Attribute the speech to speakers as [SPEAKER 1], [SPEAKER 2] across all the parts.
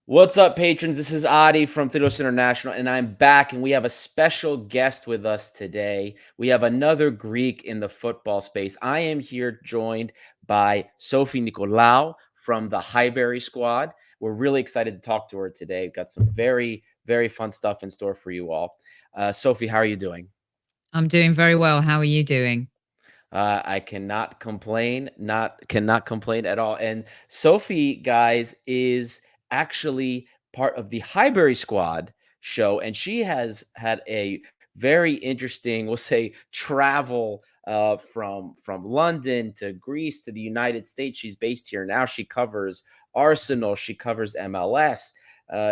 [SPEAKER 1] What's up, patrons? This is Adi from Thedos International, and I'm back, and we have a special guest with us today. We have another Greek in the football space. I am here joined by Sophie Nicolaou from the Highbury squad. We're really excited to talk to her today. We've got some very, very fun stuff in store for you all. Sophie, how are you doing?
[SPEAKER 2] I'm doing very well. How are you doing?
[SPEAKER 1] I cannot complain, not cannot complain at all. And Sophie, guys, is actually part of the Highbury Squad show, and she has had a very interesting, we'll say, travel from London to Greece to the United States. She's based here now. She covers Arsenal. She covers MLS.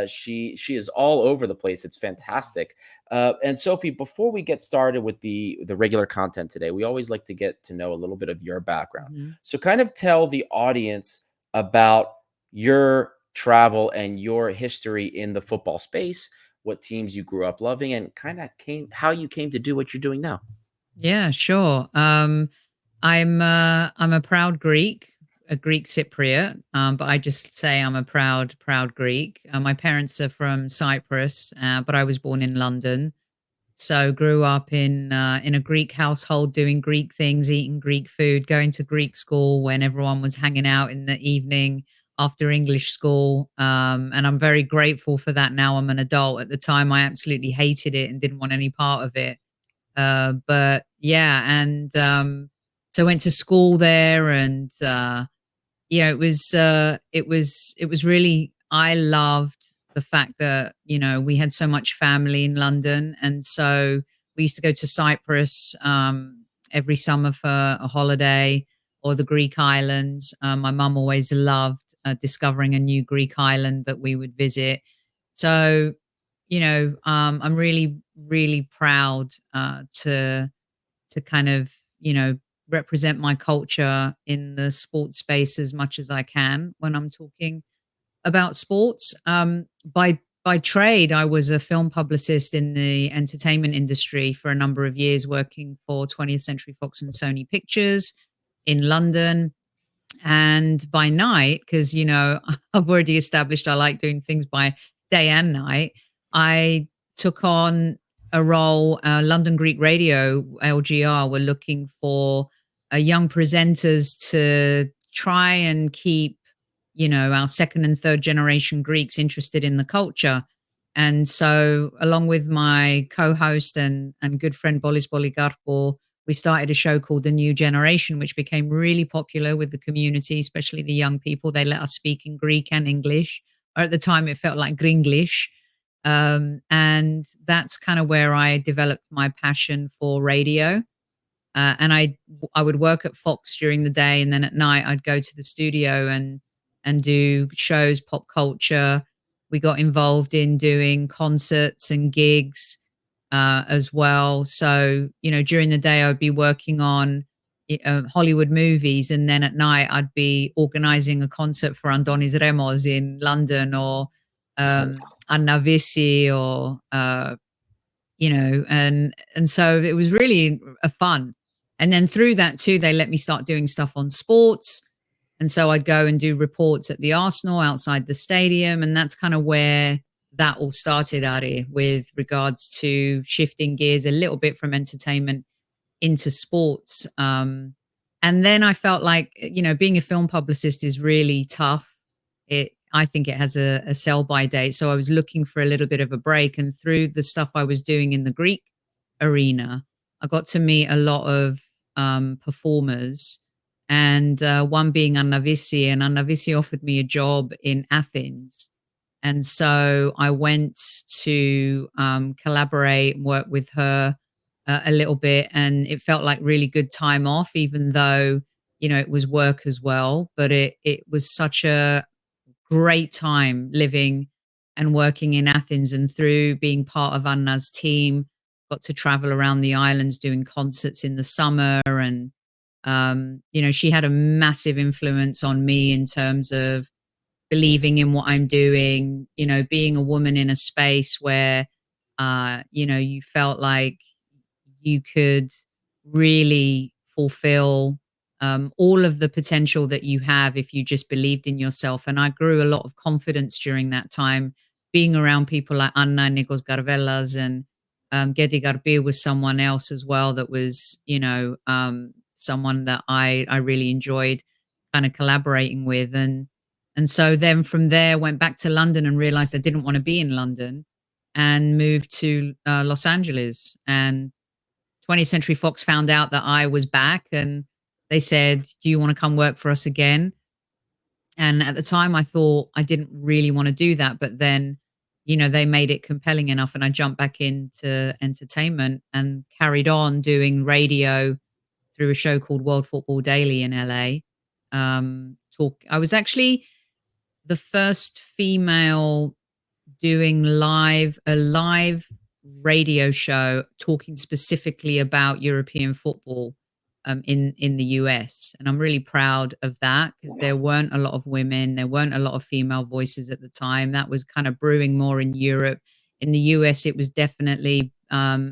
[SPEAKER 1] She is all over the place. It's fantastic. And Sophie, before we get started with the regular content today, we always like to get to know a little bit of your background.
[SPEAKER 2] Mhm.
[SPEAKER 1] So, kind of tell the audience about your travel and your history in the football space, what teams you grew up loving, and kind of came how you came to do what you're doing now.
[SPEAKER 2] Yeah, sure. I'm a proud Greek, a Greek Cypriot, but I just say I'm a proud Greek. My parents are from Cyprus, but I was born in London. So grew up in a Greek household, doing Greek things, eating Greek food, going to Greek school when everyone was hanging out in the evening after English school. And I'm very grateful for that. Now I'm an adult. At the time, I absolutely hated it and didn't want any part of it. But yeah, and so I went to school there, and yeah, it was really, I loved the fact that, we had so much family in London. And so we used to go to Cyprus every summer for a holiday, or the Greek islands. My mum always loved discovering a new Greek island that we would visit. So, I'm really, really proud to kind of, represent my culture in the sports space as much as I can when I'm talking about sports. By trade, I was a film publicist in the entertainment industry for a number of years, working for 20th Century Fox and Sony Pictures in London. And by night, because I've already established I like doing things by day and night, I took on a role. London Greek Radio, LGR, were looking for young presenters to try and keep, our second and third generation Greeks interested in the culture. And so, along with my co-host and good friend Bolis Boligarpo, we started a show called The New Generation, which became really popular with the community, especially the young people. They let us speak in Greek and English, or at the time it felt like Gringlish. And that's kind of where I developed my passion for radio. And I would work at Fox during the day, and then at night I'd go to the studio and do shows, pop culture. We got involved in doing concerts and gigs as well. So, during the day I'd be working on Hollywood movies, and then at night I'd be organizing a concert for Andonis Remos in London, or
[SPEAKER 1] Oh,
[SPEAKER 2] Anna Vissi, or and so it was really a fun. And then through that too, they let me start doing stuff on sports. And so I'd go and do reports at the Arsenal outside the stadium. And that's kind of where that all started, Ari, with regards to shifting gears a little bit from entertainment into sports. And then I felt like, being a film publicist is really tough. I think it has a sell by date. So I was looking for a little bit of a break. And through the stuff I was doing in the Greek arena, I got to meet a lot of performers, and one being Anna Vissi. And Anna Vissi offered me a job in Athens. And so I went to collaborate and work with her a little bit. And it felt like really good time off, even though, it was work as well. But it was such a great time living and working in Athens, and through being part of Anna's team, got to travel around the islands doing concerts in the summer. And, she had a massive influence on me in terms of believing in what I'm doing, being a woman in a space where, you felt like you could really fulfill. all of the potential that you have if you just believed in yourself. And I grew a lot of confidence during that time, being around people like Anna Nikos Garvelas and Gedi Garbir was someone else as well that was, someone that I really enjoyed kind of collaborating with. And so then from there went back to London and realized I didn't want to be in London and moved to Los Angeles. And 20th Century Fox found out that I was back and they said, "Do you want to come work for us again?" And at the time, I thought I didn't really want to do that. But then, they made it compelling enough and I jumped back into entertainment and carried on doing radio through a show called World Football Daily in LA. I was actually the first female doing a live radio show talking specifically about European football in the US, and I'm really proud of that because there weren't a lot of women, there weren't a lot of female voices at the time. That was kind of brewing more in Europe. In the US, it was definitely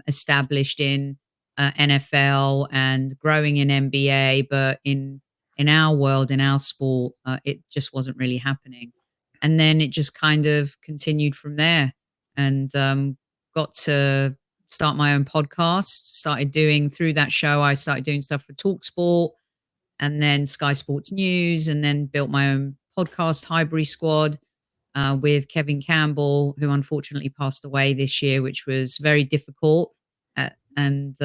[SPEAKER 2] established in NFL and growing in NBA, but in our world, in our sport, it just wasn't really happening. And then it just kind of continued from there and got to start my own podcast. Started doing through that show, I started doing stuff for Talksport and then Sky Sports News, and then built my own podcast, Highbury Squad, with Kevin Campbell, who unfortunately passed away this year, which was very difficult. And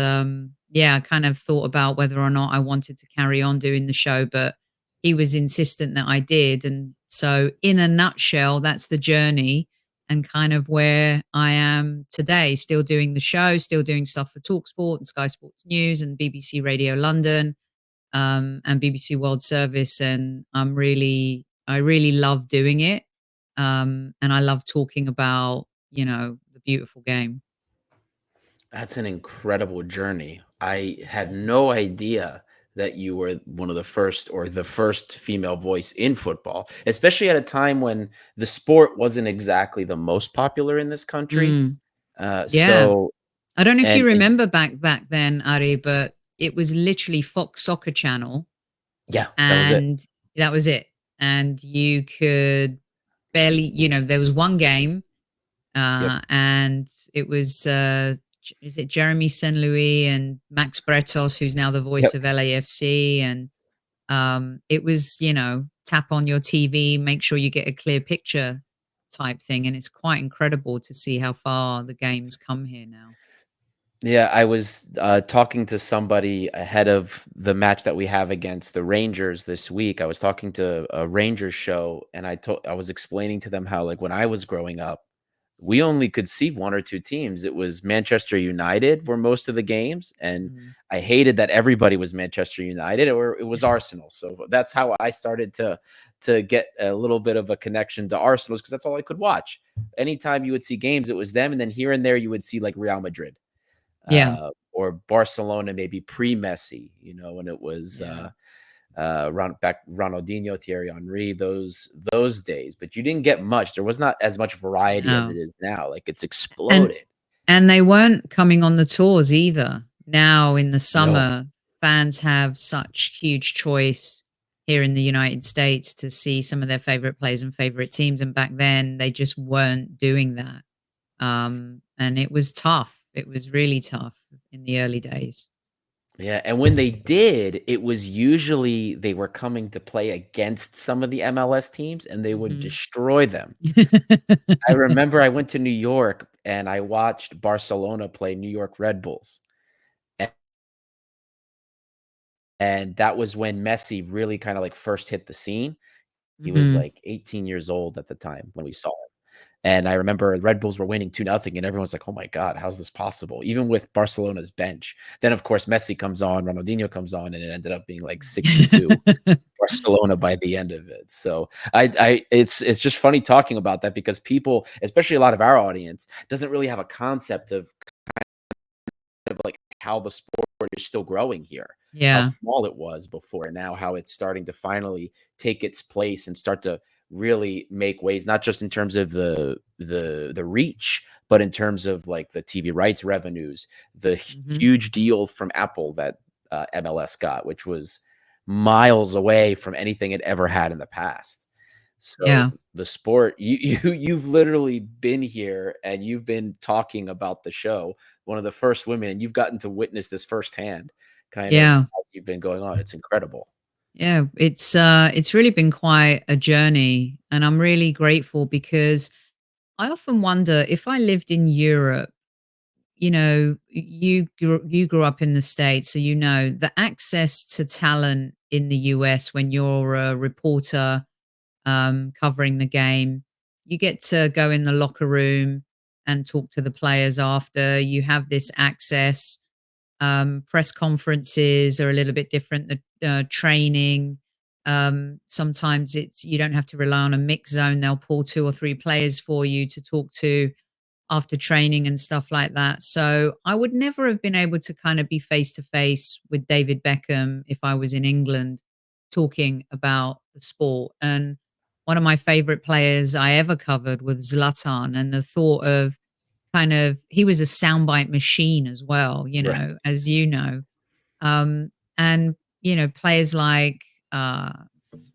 [SPEAKER 2] yeah, I kind of thought about whether or not I wanted to carry on doing the show, but he was insistent that I did. And so, in a nutshell, that's the journey and kind of where I am today, still doing the show, still doing stuff for Talksport and Sky Sports News and BBC Radio London, and BBC World Service. And I really love doing it. And I love talking about, the beautiful game.
[SPEAKER 1] That's an incredible journey. I had no idea that you were one of the first or the first female voice in football, especially at a time when the sport wasn't exactly the most popular in this country.
[SPEAKER 2] Mm, yeah.
[SPEAKER 1] So
[SPEAKER 2] I don't know if you
[SPEAKER 1] and
[SPEAKER 2] remember back then, Ari, but it was literally Fox Soccer Channel,
[SPEAKER 1] yeah, that was it.
[SPEAKER 2] and that was it. And you could barely, there was one game,
[SPEAKER 1] Yep.
[SPEAKER 2] and it was is it Jeremy St. Louis and Max Bretos, who's now the voice
[SPEAKER 1] Yep.
[SPEAKER 2] of LAFC, and it was, tap on your TV, make sure you get a clear picture type thing, and it's quite incredible to see how far the game's come here now.
[SPEAKER 1] Yeah, I was talking to somebody ahead of the match that we have against the Rangers this week. I was talking to a Rangers show, and I was explaining to them how, like, when I was growing up, we only could see one or two teams. It was Manchester United were most of the games, and
[SPEAKER 2] Mhm.
[SPEAKER 1] I hated that everybody was Manchester United or it was Arsenal. So that's how I started to get a little bit of a connection to Arsenal because that's all I could watch. Anytime you would see games, it was them, and then here and there you would see like Real Madrid
[SPEAKER 2] Yeah,
[SPEAKER 1] or Barcelona, maybe pre-Messi, when it was
[SPEAKER 2] yeah.
[SPEAKER 1] Ronaldinho, Thierry Henry, those days. But you didn't get much. There was not as much variety as it
[SPEAKER 2] No.
[SPEAKER 1] is now. Like it's
[SPEAKER 2] And
[SPEAKER 1] exploded.
[SPEAKER 2] and they weren't coming on the tours either. Now in the
[SPEAKER 1] No,
[SPEAKER 2] summer, fans have such huge choice here in the United States to see some of their favorite players and favorite teams, and back then they just weren't doing that. And it was tough. It was really tough in the early days.
[SPEAKER 1] yeah, and when they did, it was usually they were coming to play against some of the MLS teams, and they would
[SPEAKER 2] Mhm.
[SPEAKER 1] destroy them. I remember I went to New York and I watched Barcelona play New York Red Bulls. And that was when Messi really kinda, like, first hit the scene. He was,
[SPEAKER 2] Mhm.
[SPEAKER 1] like, 18 years old at the time when we saw him, and I remember the Red Bulls were winning 2-0, and everyone's like, "Oh my god, how's this possible?" Even with Barcelona's bench. Then, of course, Messi comes on, Ronaldinho comes on, and it ended up being, like, 6-2 Barcelona by the end of it. So, it's just funny talking about that because people, especially a lot of our audience, doesn't really have a concept of like how the sport is still growing here, how
[SPEAKER 2] Yeah.
[SPEAKER 1] small it was before, and now how it's starting to finally take its place and start to really make waves, not just in terms of the reach, but in terms of like the TV rights revenues, the
[SPEAKER 2] Mhm.
[SPEAKER 1] huge deal from Apple that MLS got, which was miles away from anything it ever had in the past. So
[SPEAKER 2] Yeah.
[SPEAKER 1] the sport, you've literally been here and you've been talking about the show, one of the first women, and you've gotten to witness this firsthand kind of
[SPEAKER 2] Yeah.
[SPEAKER 1] as you've been going on. It's incredible.
[SPEAKER 2] Yeah, it's really been quite a journey, and I'm really grateful because I often wonder if I lived in Europe, you grew up in the States, so you know the access to talent in the US when you're a reporter covering the game. You get to go in the locker room and talk to the players after. You have this access. Press conferences are a little bit different. The training. Sometimes it's you don't have to rely on a mix zone. They'll pull two or three players for you to talk to after training and stuff like that. So I would never have been able to kind of be face to face with David Beckham if I was in England talking about the sport. And one of my favorite players I ever covered was Zlatan. And the thought of kind of, he was a soundbite machine as well,
[SPEAKER 1] Right.
[SPEAKER 2] as you know. And, players like uh,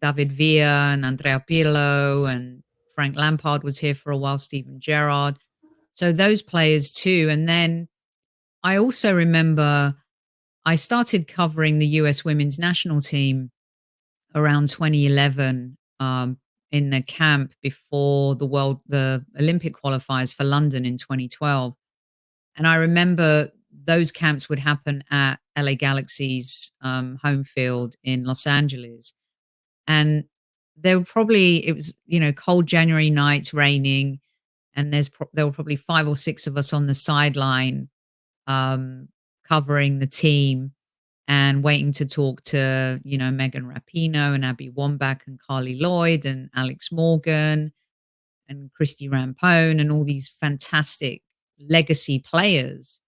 [SPEAKER 2] David Villa and Andrea Pirlo and Frank Lampard was here for a while, Steven Gerrard. So those players too. And then I also remember I started covering the US women's national team around 2011 in the camp before the Olympic qualifiers for London in 2012. And I remember those camps would happen at LA Galaxy's home field in Los Angeles. And it was, cold January nights, raining, and there were probably 5 or 6 of us on the sideline, um, covering the team and waiting to talk to, Megan Rapinoe and Abby Wambach and Carly Lloyd and Alex Morgan and Christy Rampone and all these fantastic legacy players.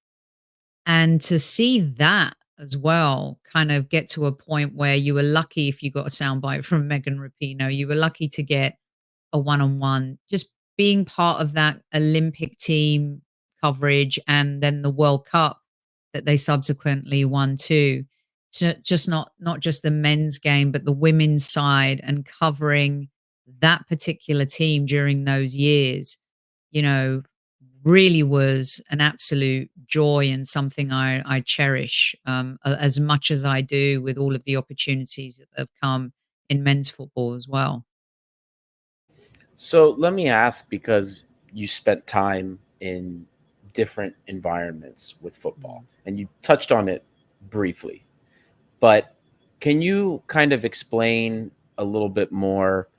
[SPEAKER 2] And to see that as well kind of get to a point where you were lucky if you got a soundbite from Megan Rapinoe, you were lucky to get a one-on-one, just being part of that Olympic team coverage and then the World Cup that they subsequently won too. So just not just the men's game, but the women's side and covering that particular team during those years, you know, really was an absolute joy and something I cherish as much as I do with all of the opportunities that have come in men's football as well.
[SPEAKER 1] So let me ask, because you spent time in different environments with football
[SPEAKER 2] Mm.
[SPEAKER 1] and you touched on it briefly, but can you kind of explain a little bit more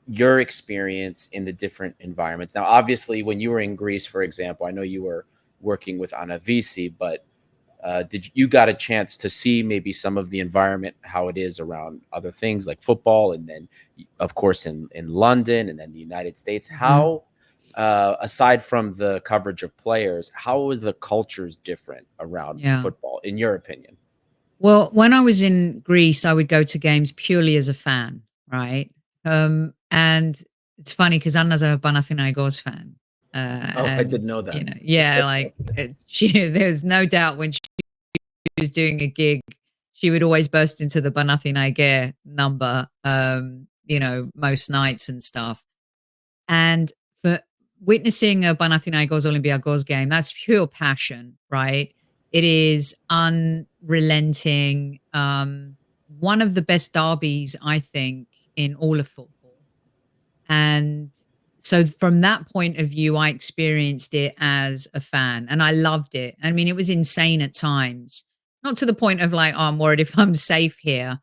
[SPEAKER 1] your experience in the different environments? Now, obviously, when you were in Greece, for example, I know you were working with Anavisi, but did you got a chance to see maybe some of the environment, how it is around other things like football, and then, of course, in London and then the United States?
[SPEAKER 2] Mhm.
[SPEAKER 1] How, aside from the coverage of players, how are the cultures different around
[SPEAKER 2] Yeah.
[SPEAKER 1] football, in your opinion?
[SPEAKER 2] Well, when I was in Greece, I would go to games purely as a fan, right? And it's funny because Anna's a Panathinaikos fan,
[SPEAKER 1] Oh, I
[SPEAKER 2] and
[SPEAKER 1] didn't know that.
[SPEAKER 2] yeah, like there's no doubt when she was doing a gig, she would always burst into the Panathinaike number, most nights and stuff. And for witnessing a Panathinaikos Olympiacos game, that's pure passion, right? It is unrelenting. One of the best derbies, I think, in all of football. And so from that point of view, I experienced it as a fan and I loved it. I mean, it was insane at times. Not to the point of like, oh, I'm worried if I'm safe here,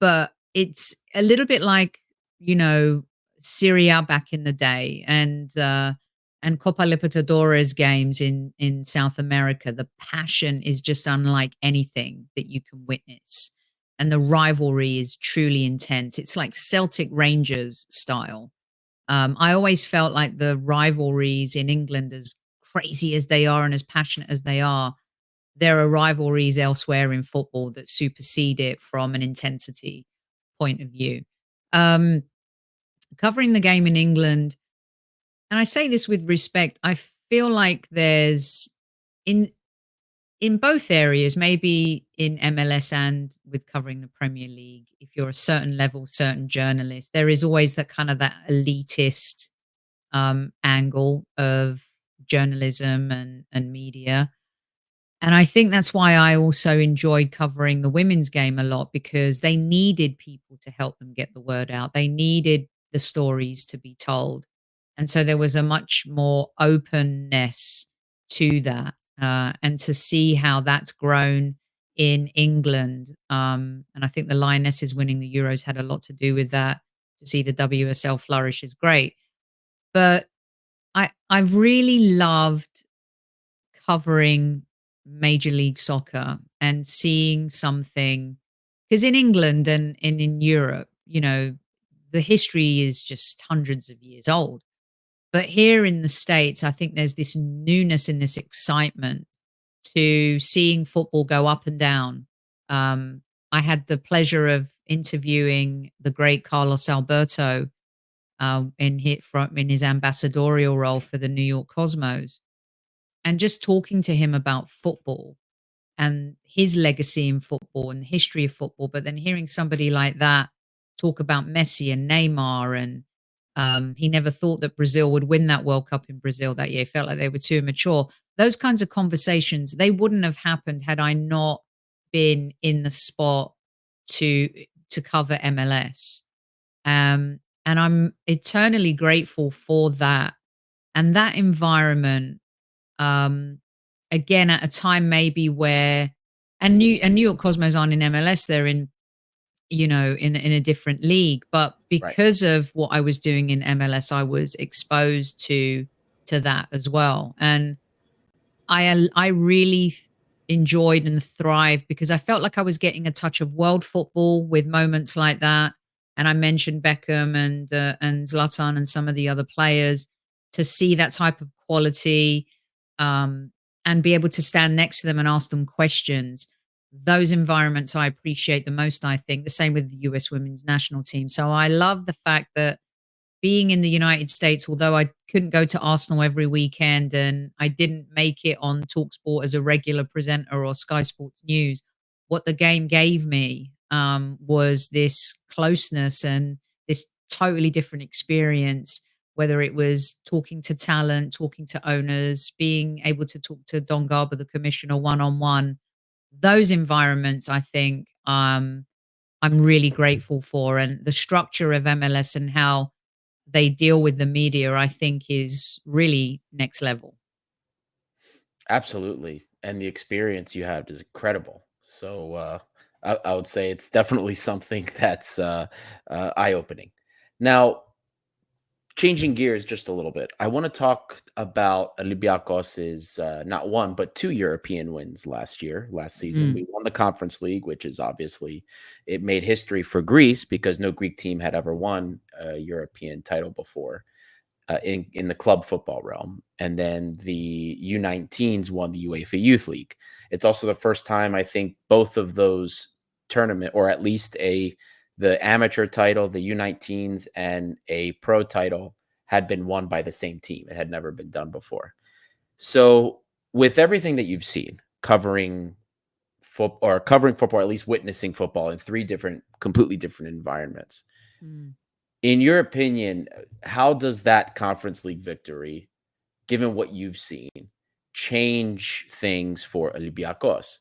[SPEAKER 2] but it's a little bit like, you know, Syria back in the day and Copa Libertadores games in South America. The passion is just unlike anything that you can witness. And the rivalry is truly intense. It's like Celtic Rangers style. I always felt like the rivalries in England, as crazy as they are and as passionate as they are, there are rivalries elsewhere in football that supersede it from an intensity point of view. Um, Covering the game in England, and I say this with respect, I feel like there's in in both areas, maybe in MLS and with covering the Premier League, if you're a certain level, certain journalist, there is always that kind of that elitist angle of journalism and media. And I think that's why I also enjoyed covering the women's game a lot because they needed people to help them get the word out. They needed the stories to be told. And so there was a much more openness to that. And to see how that's grown in England. And I think the Lionesses winning the Euros had a lot to do with that. To see the WSL flourish is great. But I've really loved covering Major League Soccer and seeing something because in England and in Europe, the history is just hundreds of years old. But here in the States, I think there's this newness and this excitement to seeing football go up and down. Um, I had the pleasure of interviewing the great Carlos Alberto in his ambassadorial role for the New York Cosmos, and just talking to him about football and his legacy in football and the history of football. But then hearing somebody like that talk about Messi and Neymar, and he never thought that Brazil would win that World Cup in Brazil that year. He felt like they were too immature. Those kinds of conversations, they wouldn't have happened had I not been in the spot to to cover MLS. And I'm eternally grateful for that and that environment. Um, Again, at a time maybe where New York Cosmos aren't in MLS, they're in, in a different league. But
[SPEAKER 1] Right.
[SPEAKER 2] because of what I was doing in MLS, I was exposed to that as well. And I really enjoyed and thrived because I felt like I was getting a touch of world football with moments like that. And I mentioned Beckham and Zlatan and some of the other players to see that type of quality, um, and be able to stand next to them and ask them questions. Those environments I appreciate the most. I think the same with the US Women's National Team. So I love the fact that being in the United States, although I couldn't go to Arsenal every weekend and I didn't make it on Talksport as a regular presenter or Sky Sports News, what the game gave me was this closeness and this totally different experience, whether it was talking to talent, talking to owners, being able to talk to Don Garber, the commissioner, one on one. Those environments, I think, I'm really grateful for. And the structure of MLS and how they deal with the media, I think is really next level.
[SPEAKER 1] Absolutely. And the experience you had is incredible. So I would say it's definitely something that's eye opening. Now, changing gears just a little bit, I want to talk about Olympiakos's not one but two European wins last season.
[SPEAKER 2] Mm,
[SPEAKER 1] We won the Conference League, which is obviously it made history for Greece because no Greek team had ever won a European title before in the club football realm. And then the U19s won the UEFA Youth League. It's also the first time I think both of those tournament, or at least the amateur title, the U19s, and a pro title had been won by the same team. It had never been done before. So, with everything that you've seen covering covering football, at least witnessing football in three completely different environments,
[SPEAKER 2] mm.
[SPEAKER 1] in your opinion, how does that Conference League victory, given what you've seen, change things for Olympiacos?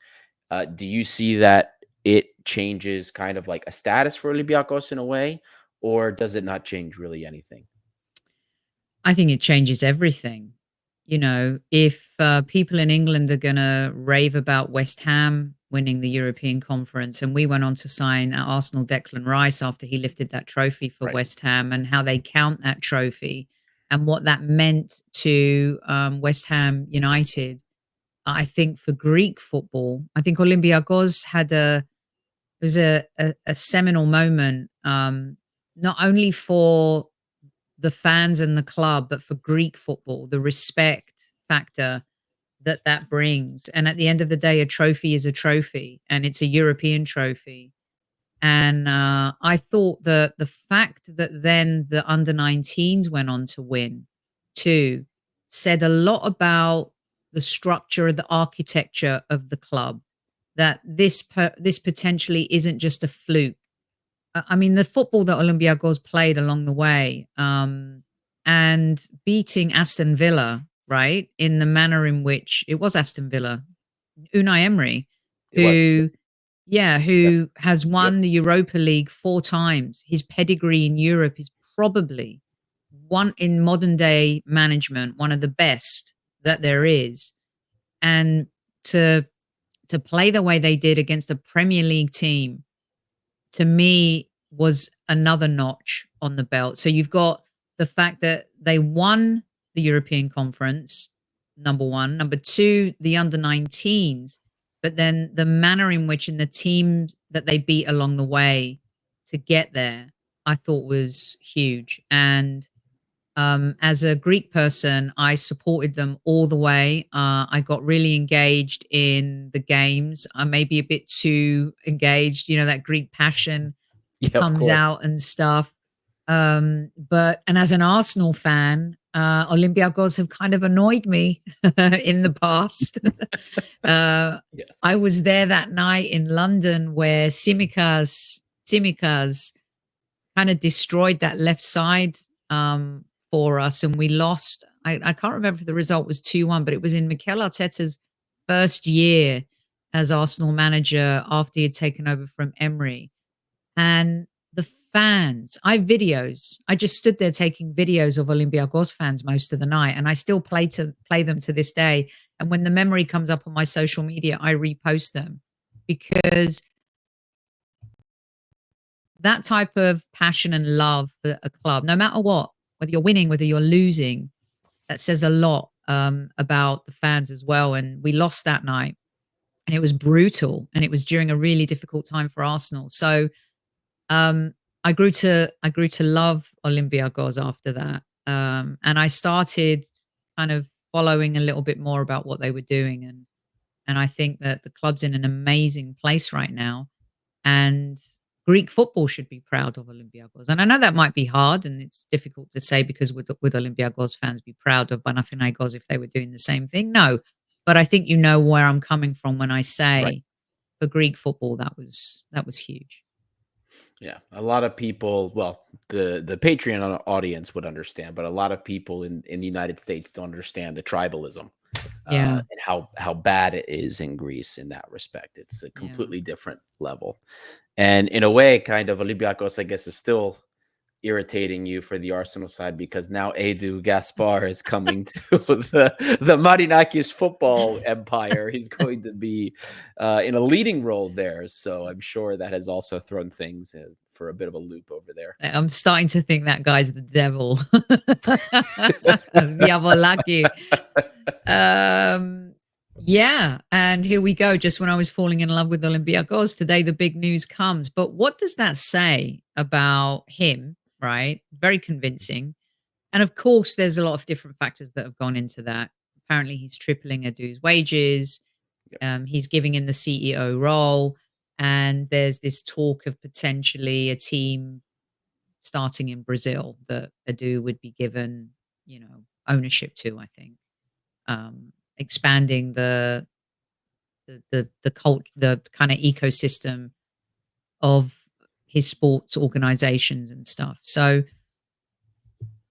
[SPEAKER 1] Do you see that it changes kind of like a status for Olympiacos in a way, or does it not change really anything?
[SPEAKER 2] I think it changes everything. If people in England are going to rave about West Ham winning the European Conference, and we went on to sign our Arsenal Declan Rice after he lifted that trophy for
[SPEAKER 1] Right.
[SPEAKER 2] West Ham, and how they count that trophy and what that meant to West Ham United. I think for Greek football, I think Olympiacos had it was a seminal moment, not only for the fans and the club, but for Greek football, the respect factor that that brings. And at the end of the day, a trophy is a trophy, and it's a European trophy. And I thought that the fact that then the under-19s went on to win too said a lot about the structure, the architecture of the club. that this potentially isn't just a fluke. I mean, the football that Olympiacos played along the way, and beating Aston Villa, right, in the manner in which it was Aston Villa, Unai Emery,
[SPEAKER 1] It was.
[SPEAKER 2] who yeah,
[SPEAKER 1] Yes.
[SPEAKER 2] who has
[SPEAKER 1] Yep.
[SPEAKER 2] won the Europa League 4 times. His pedigree in Europe is probably one in modern day management, one of the best that there is. And to play the way they did against a Premier League team, to me, was another notch on the belt. So you've got the fact that they won the European Conference, number 1. Number 2, the under-19s, but then the manner in which and the teams that they beat along the way to get there, I thought was huge. And as a Greek person, I supported them all the way. I got really engaged in the games. I may be a bit too engaged, that Greek passion
[SPEAKER 1] Yeah, of
[SPEAKER 2] comes
[SPEAKER 1] course.
[SPEAKER 2] out and stuff. But and as an Arsenal fan, Olympiacos have kind of annoyed me in the past. uh,
[SPEAKER 1] Yes.
[SPEAKER 2] I was there that night in London where Tsimikas kind of destroyed that left side for us, and we lost. I can't remember if the result was 2-1, but it was in Mikel Arteta's first year as Arsenal manager after he had taken over from Emery. And the fans, I have videos. I just stood there taking videos of Olympiacos fans most of the night, and I still play them to this day. And when the memory comes up on my social media, I repost them because that type of passion and love for a club, no matter what, whether you're winning, whether you're losing, that says a lot about the fans as well. And we lost that night, and it was brutal, and it was during a really difficult time for Arsenal. So um, I grew to love Olympiacos after that, and I started kind of following a little bit more about what they were doing, and I think that the club's in an amazing place right now, and Greek football should be proud of Olympiacos. And I know that might be hard, and it's difficult to say because would Olympiacos fans be proud of Panathinaikos if they were doing the same thing? No, but I think you know where I'm coming from when I
[SPEAKER 1] Right.
[SPEAKER 2] say for Greek football that was huge.
[SPEAKER 1] Yeah, a lot of people, well, the Patreon audience would understand, but a lot of people in the United States don't understand the tribalism,
[SPEAKER 2] Yeah,
[SPEAKER 1] and how bad it is in Greece in that respect. It's a
[SPEAKER 2] yeah.
[SPEAKER 1] completely different level, and in a way, kind of Olympiacos, I guess, is still irritating you for the Arsenal side because now Edu Gaspar is coming to the Marinakis football empire. He's going to be in a leading role there, so I'm sure that has also thrown things for a bit of a loop over there.
[SPEAKER 2] I'm starting to think that guy's the devil. Diavolaki. Um, yeah, and here we go. Just when I was falling in love with Olympiacos, today the big news comes. But what does that say about him, right? Very convincing. And of course, there's a lot of different factors that have gone into that. Apparently, he's tripling Edu's wages.
[SPEAKER 1] Yep.
[SPEAKER 2] He's giving him the CEO role. And there's this talk of potentially a team starting in Brazil that Edu would be given, ownership to, I think. Expanding the cult the kind of ecosystem of his sports organizations and stuff. So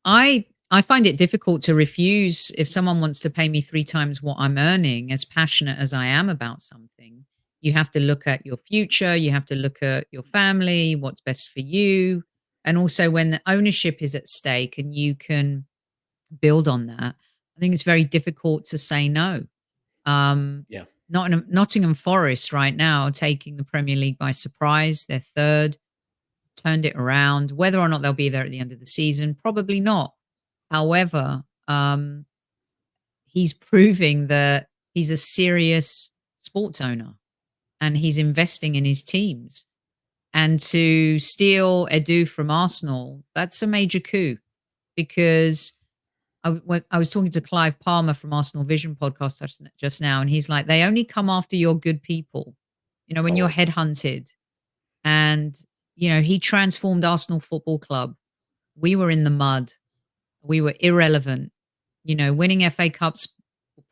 [SPEAKER 2] I find it difficult to refuse if someone wants to pay me 3 times what I'm earning, as passionate as I am about something. You have to look at your future, you have to look at your family, what's best for you, and also when the ownership is at stake and you can build on that, I think it's very difficult to say no. Um,
[SPEAKER 1] Yeah.
[SPEAKER 2] Nottingham Forest right now are taking the Premier League by surprise. They're 3rd, turned it around. Whether or not they'll be there at the end of the season, probably not. However, he's proving that he's a serious sports owner and he's investing in his teams. And to steal Edu from Arsenal, that's a major coup because I was talking to Clive Palmer from Arsenal Vision podcast just now, and he's like, they only come after your good people. When you're
[SPEAKER 1] Oh,
[SPEAKER 2] headhunted, and he transformed Arsenal Football Club. We were in the mud. We were irrelevant. Winning FA Cups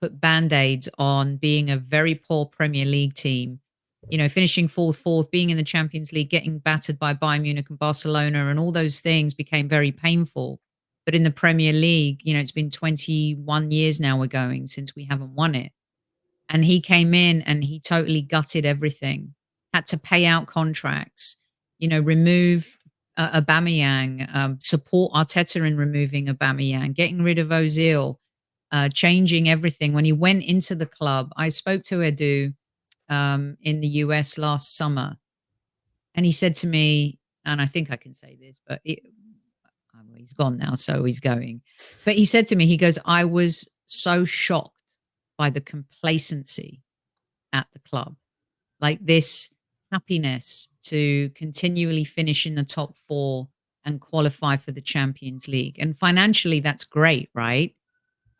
[SPEAKER 2] put band-aids on being a very poor Premier League team. finishing fourth, being in the Champions League, getting battered by Bayern Munich and Barcelona, and all those things became very painful. But in the Premier League, it's been 21 years now we're going since we haven't won it. And he came in and he totally gutted everything, had to pay out contracts, remove Aubameyang, support Arteta in removing Aubameyang, getting rid of Ozil, changing everything. When he went into the club, I spoke to Edu in the US last summer, and he said to me, and I think I can say this, but well, he's gone now, so he's going. But he said to me, he goes, I was so shocked by the complacency at the club, like this happiness to continually finish in the top four and qualify for the Champions League. And financially, that's great, right?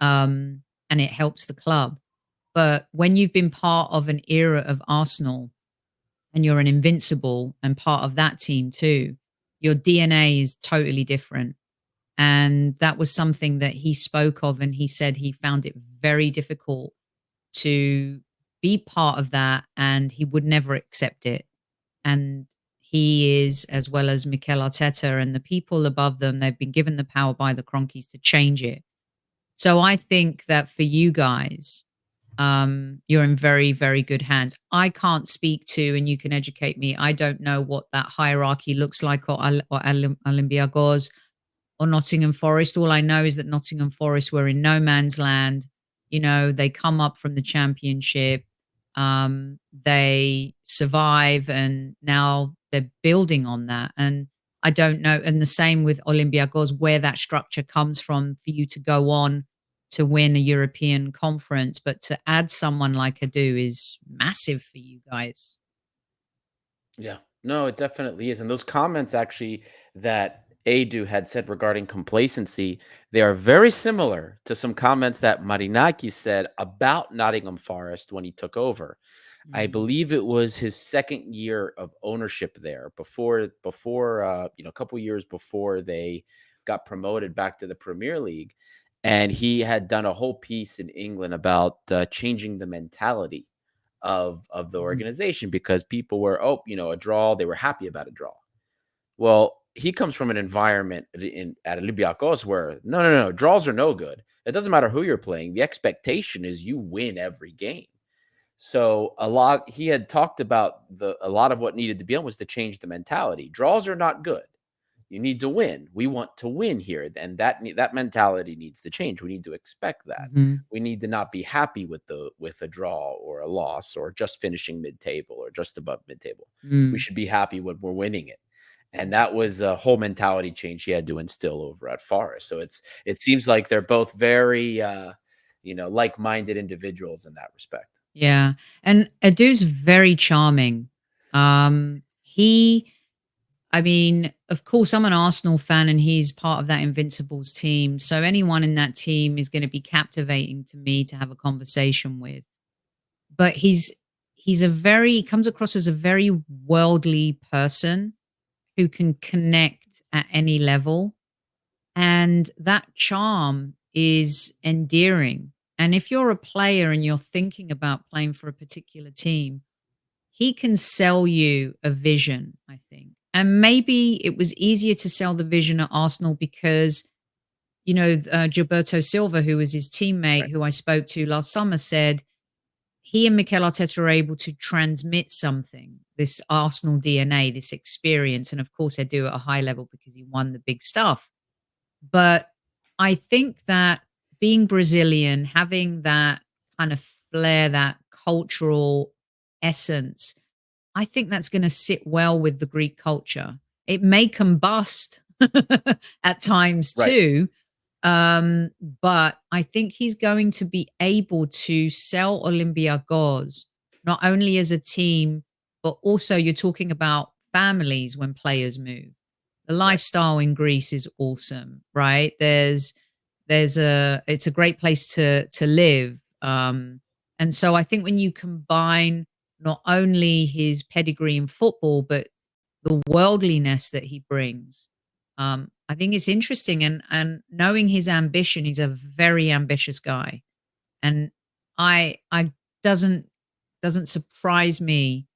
[SPEAKER 2] And it helps the club. But when you've been part of an era of Arsenal and you're an invincible and part of that team too, your DNA is totally different. And that was something that he spoke of. And he said he found it very difficult to be part of that and he would never accept it. And he is, as well as Mikel Arteta and the people above them, they've been given the power by the Cronkies to change it. So I think that for you guys, you're in very, very good hands. I can't speak to, and you can educate me. I don't know what that hierarchy looks like, or Olympiacos or Nottingham Forest. All I know is that Nottingham Forest were in no man's land. They come up from the championship. They survive, and now they're building on that. And I don't know. And the same with Olympiacos, where that structure comes from for you to go on to win a European conference. But to add someone like Adu is massive for you guys.
[SPEAKER 1] Yeah. No, it definitely is. And those comments actually that Adu had said regarding complacency, they are very similar to some comments that Marinaki said about Nottingham Forest when he took over. I
[SPEAKER 2] Mm,
[SPEAKER 1] believe it was his second year of ownership there before a couple years before they got promoted back to the Premier League, and he had done a whole piece in England about changing the mentality of the
[SPEAKER 2] mhm,
[SPEAKER 1] organization because people were, a draw, they were happy about a draw. Well, he comes from an environment at Olympiacos where no, draws are no good. It doesn't matter who you're playing. The expectation is you win every game. So he had talked about a lot of what needed to be done was to change the mentality. Draws are not good. You need to win. We want to win here, and that mentality needs to change. We need to expect that.
[SPEAKER 2] mhm.
[SPEAKER 1] We need to not be happy with a draw or a loss or just finishing mid-table or just above mid-table. We
[SPEAKER 2] Mm,
[SPEAKER 1] should be happy when we're winning it. And that
[SPEAKER 2] interesting.
[SPEAKER 1] was a whole mentality change he had to instill over at Forest. So it seems like they're both very like-minded individuals in that respect.
[SPEAKER 2] Yeah, and Adu's very charming. He I mean, of course, I'm an Arsenal fan and he's part of that Invincibles team, so anyone in that team is gonna be captivating to me to have a conversation with. But he comes across as a very worldly person who can connect at any level, and that charm is endearing. And if you're a player and you're thinking about playing for a particular team, he can sell you a vision, I think. And maybe it was easier to sell the vision at Arsenal because, Gilberto Silva, who was his
[SPEAKER 1] Right.
[SPEAKER 2] teammate, who I spoke to last summer, said he and Mikel Arteta are able to transmit something, this Arsenal DNA, this experience. And of course, they do it at a high level because he won the big stuff. But I think that being Brazilian, having that kind of flair, that cultural essence, I think that's gonna sit well with the Greek culture. It may combust at times
[SPEAKER 1] Right.
[SPEAKER 2] too, but I think he's going to be able to sell Olympiacos not only as a team, but also you're talking about families when players move. The
[SPEAKER 1] Right.
[SPEAKER 2] lifestyle in Greece is awesome, right? It's a great place to live. And so I think when you combine not only his pedigree in football, but the worldliness that he brings, I think it's interesting. And knowing his ambition, he's a very ambitious guy, and I doesn't doesn't surprise me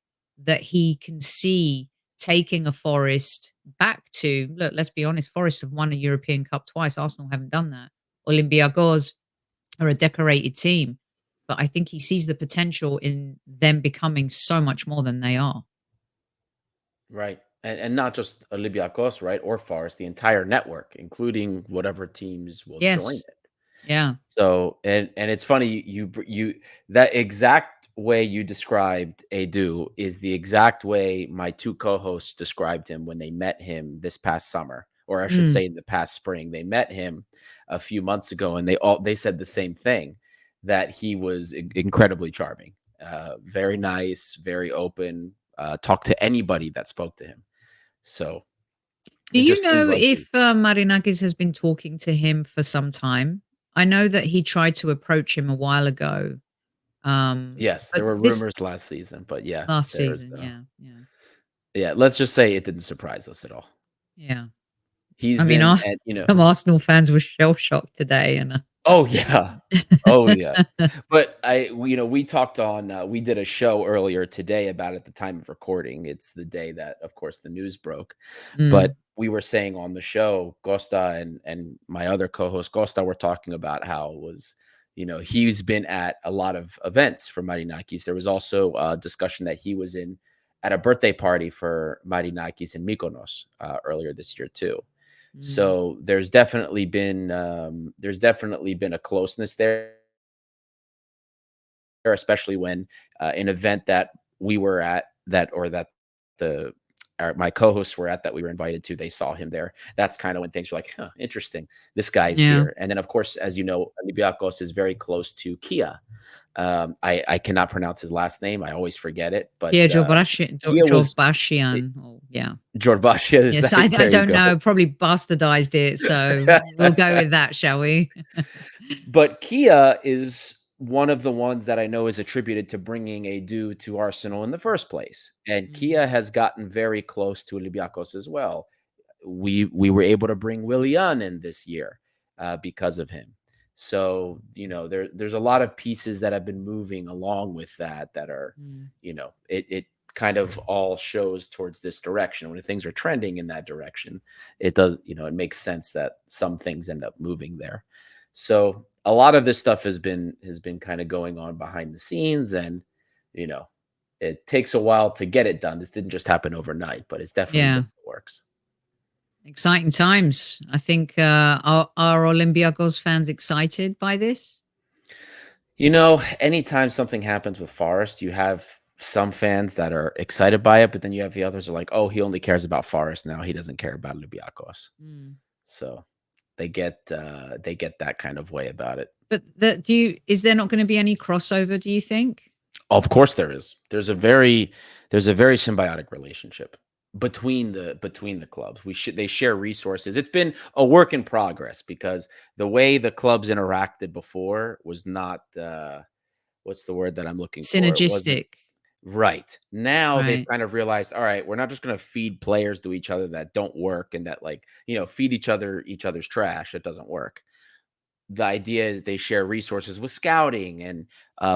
[SPEAKER 2] that he can see taking a Forest back to look, let's be honest, Forest have won a European Cup twice. Arsenal haven't done that. Olympiacos are a decorated team, but I think he sees the potential in them becoming so much more than they are.
[SPEAKER 1] Right. And not just Olympiacos, right, or Forest, the entire network, including whatever teams will join
[SPEAKER 2] Yes.
[SPEAKER 1] it.
[SPEAKER 2] Yeah.
[SPEAKER 1] So, and it's funny you that exact way you described Edu is the exact way my 2 co-hosts described him when they met him this past summer, or I should
[SPEAKER 2] Mm.
[SPEAKER 1] say in the past spring. They met him a few months ago, and they said the same thing, that he was incredibly charming, very nice, very open, talked to anybody that spoke to him. So,
[SPEAKER 2] Do
[SPEAKER 1] it
[SPEAKER 2] you
[SPEAKER 1] just seems
[SPEAKER 2] know
[SPEAKER 1] like he
[SPEAKER 2] if Marinakis has been talking to him for some time? I know that he tried to approach him a while ago,
[SPEAKER 1] Yes,
[SPEAKER 2] but
[SPEAKER 1] there were
[SPEAKER 2] this
[SPEAKER 1] rumors last season, but yeah,
[SPEAKER 2] last
[SPEAKER 1] there's,
[SPEAKER 2] season, yeah, yeah,
[SPEAKER 1] yeah, let's just say it didn't surprise us at all.
[SPEAKER 2] yeah.
[SPEAKER 1] He's
[SPEAKER 2] I mean,
[SPEAKER 1] been at
[SPEAKER 2] some Arsenal fans were shell shocked today, and
[SPEAKER 1] Oh, yeah. Oh, yeah. But we talked on, we did a show earlier today about at the time of recording. It's the day that, of course, the news broke. But
[SPEAKER 2] mm,
[SPEAKER 1] we were saying on the show, Costa and my other co-host Costa were talking about how it was, he's been at a lot of events for Marinakis. There was also a discussion that he was in at a birthday party for Marinakis in Mykonos earlier this year too.
[SPEAKER 2] mm,
[SPEAKER 1] So there's definitely been a closeness there, especially when an event that we were at that the my co-hosts were at that we were invited to, they saw him there. That's kind of when things were like, huh, interesting. This guy's
[SPEAKER 2] yeah.
[SPEAKER 1] here. And then of course, as you know, Olympiacos is very close to Kia. I cannot pronounce his last name. I always forget it, but
[SPEAKER 2] Pierre Jobashi
[SPEAKER 1] Kia was
[SPEAKER 2] Jorbashian, or yeah.
[SPEAKER 1] Jorbasia. Is
[SPEAKER 2] Yes,
[SPEAKER 1] that
[SPEAKER 2] I
[SPEAKER 1] there you
[SPEAKER 2] don't
[SPEAKER 1] go.
[SPEAKER 2] know, probably bastardized it, so we'll go with that, shall we?
[SPEAKER 1] But Kia is one of the ones that I know is attributed to bringing a Edu to Arsenal in the first place, and
[SPEAKER 2] Mm,
[SPEAKER 1] Kia has gotten very close to Olympiacos as well. We were able to bring Willian in this year because of him. So there's a lot of pieces that have been moving along with that are
[SPEAKER 2] mm,
[SPEAKER 1] it kind of all shows towards this direction. When things are trending in that direction, it does it makes sense that some things end up moving there. So a lot of this stuff has been kind of going on behind the scenes, and you know it takes a while to get it done. This didn't just happen overnight, but it's definitely been
[SPEAKER 2] yeah.
[SPEAKER 1] in the works.
[SPEAKER 2] Exciting times. I think, are Olympiacos fans excited by this?
[SPEAKER 1] Anytime something happens with Forest, you have some fans that are excited by it, but then you have the others are like, "Oh, he only cares about Forest now. He doesn't care about Olympiacos."
[SPEAKER 2] Mm.
[SPEAKER 1] So they get that kind of way about it.
[SPEAKER 2] But is there not gonna be any crossover, do you think?
[SPEAKER 1] Of course there is. There's a very symbiotic relationship between the clubs. They share resources. It's been a work in progress because the way the clubs interacted before was not what's the word that I'm looking for? It wasn't
[SPEAKER 2] Synergistic,
[SPEAKER 1] right. Now they've
[SPEAKER 2] right.
[SPEAKER 1] kind of realized, all right, we're not just going to feed players to each other that don't work and that feed each other's trash. It doesn't work. The idea is they share resources with scouting and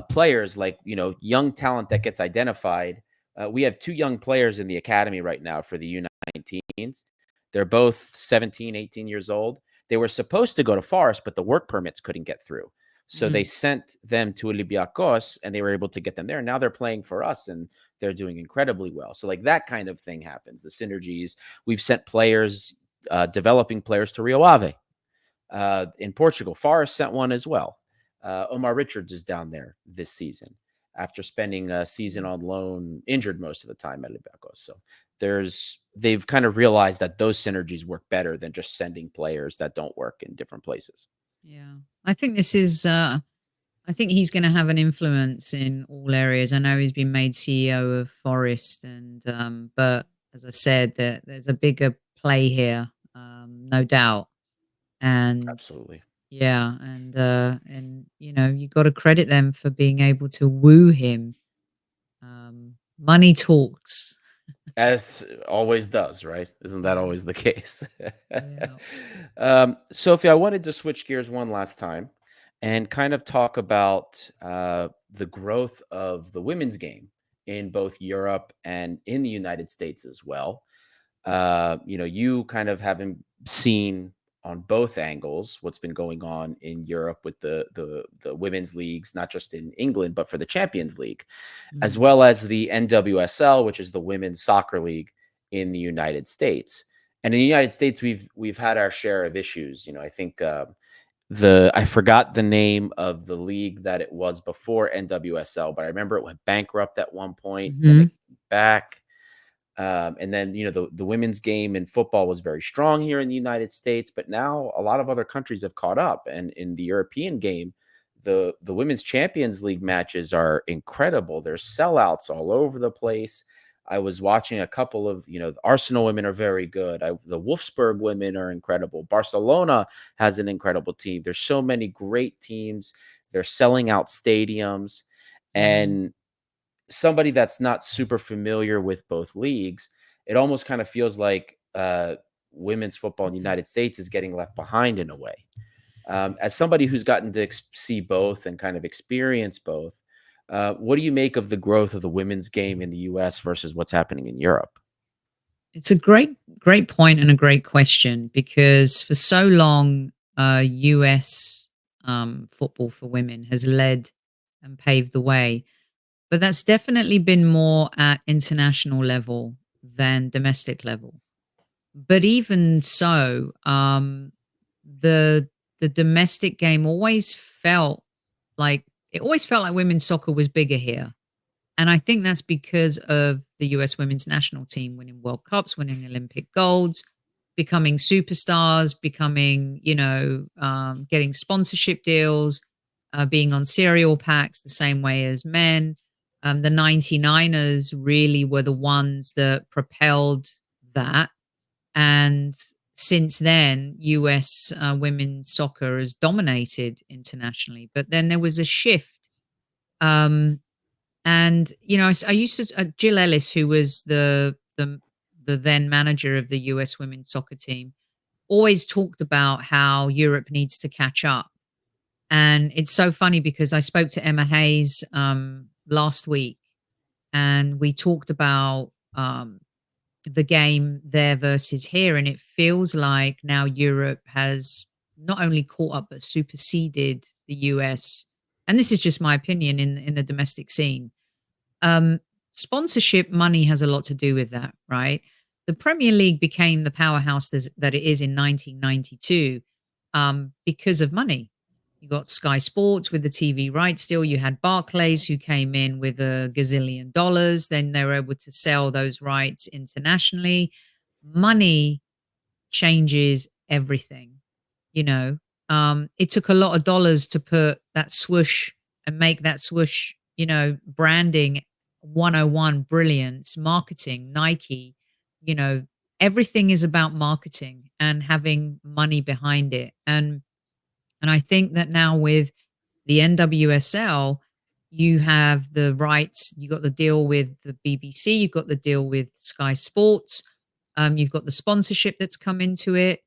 [SPEAKER 1] players like young talent that gets identified. We have two young players in the academy right now for the U19s. They're both 17, 18 years old. They were supposed to go to Forest, but the work permits couldn't get through. So they
[SPEAKER 2] Mm,
[SPEAKER 1] sent them to Olympiacos and they were able to get them there. Now they're playing for us and they're doing incredibly well. So like that kind of thing happens. The synergies. We've sent players, developing players to Rio Ave in Portugal. Forest sent one as well. Omar Richards is down there this season after spending a season
[SPEAKER 2] mm,
[SPEAKER 1] on loan, injured most of the time at Olympiacos. So they've kind of realized that those synergies work better than just sending players that don't work in different places.
[SPEAKER 2] yeah. I think this is, I think he's gonna have an influence in all areas. I know he's been made CEO of Forest and, but as I said, there's a bigger play here, no doubt. And
[SPEAKER 1] Absolutely.
[SPEAKER 2] yeah, and you got to credit them for being able to woo him. Money talks.
[SPEAKER 1] As always does, right? Isn't that
[SPEAKER 2] Yeah,
[SPEAKER 1] always the case?
[SPEAKER 2] yeah.
[SPEAKER 1] Sophie, I wanted to switch gears one last time and kind of talk about the growth of the women's game in both Europe and in the United States as well. You kind of haven't seen on both angles what's been going on in Europe with the women's leagues, not just in England, but for the Champions League, as
[SPEAKER 2] Mm.
[SPEAKER 1] well as the NWSL, which is the women's soccer league in the United States. And in the United States, we've had our share of issues. I think the I forgot the name of the league that it was before NWSL, but I remember it went bankrupt at one point. Then it
[SPEAKER 2] Mhm.
[SPEAKER 1] came back. And then, the women's game in football was very strong here in the United States, but now a lot of other countries have caught up. And in the European game, the women's Champions League matches are incredible. There's sellouts all over the place. I was watching a couple of, the Arsenal women are very good. The Wolfsburg women are incredible. Barcelona has an incredible team. There's so many great teams. They're selling out stadiums.
[SPEAKER 2] Mhm.
[SPEAKER 1] And somebody that's not super familiar with both leagues, it almost kind of feels like women's football in the
[SPEAKER 2] Mhm.
[SPEAKER 1] United States is getting left behind in a way. As somebody who's gotten to see both and kind of experience both, what do you make of the growth of the women's game in the US versus what's happening in Europe?
[SPEAKER 2] It's a great point and a great question because for so long, US football for women has led and paved the way. But that's definitely been more at international level than domestic level. But even so, the the domestic game always felt like it always felt like women's soccer was bigger here. And I think that's because of the US women's national team winning World Cups, winning Olympic golds, becoming superstars, becoming, getting sponsorship deals, being on cereal packs the same way as men. The 99ers really were the ones that propelled that. And since then, US women's soccer has dominated internationally. But then there was a shift. Um, and, I used to Jill Ellis, who was the then manager of the US women's soccer team, always talked about how Europe needs to catch up. And it's so funny because I spoke to Emma Hayes last week, and we talked about the game there versus here, and it feels like now Europe has not only caught up but superseded the US. And this is just my opinion in the domestic scene. um, Sponsorship money has a lot to do with that, right? The Premier League became the powerhouse that it is in 1992 because of money. You got Sky Sports with the TV rights deal. You had Barclays who came in with a gazillion dollars. Then they were able to sell those rights internationally. Money changes everything. You know, it took a lot of dollars to put that swoosh and make that swoosh, branding 101 brilliance, marketing, Nike, you know, everything is about marketing and having money behind it. And I think that now with the NWSL, you have the rights, you got the deal with the BBC, you've got the deal with Sky Sports, you've got the sponsorship that's come into it.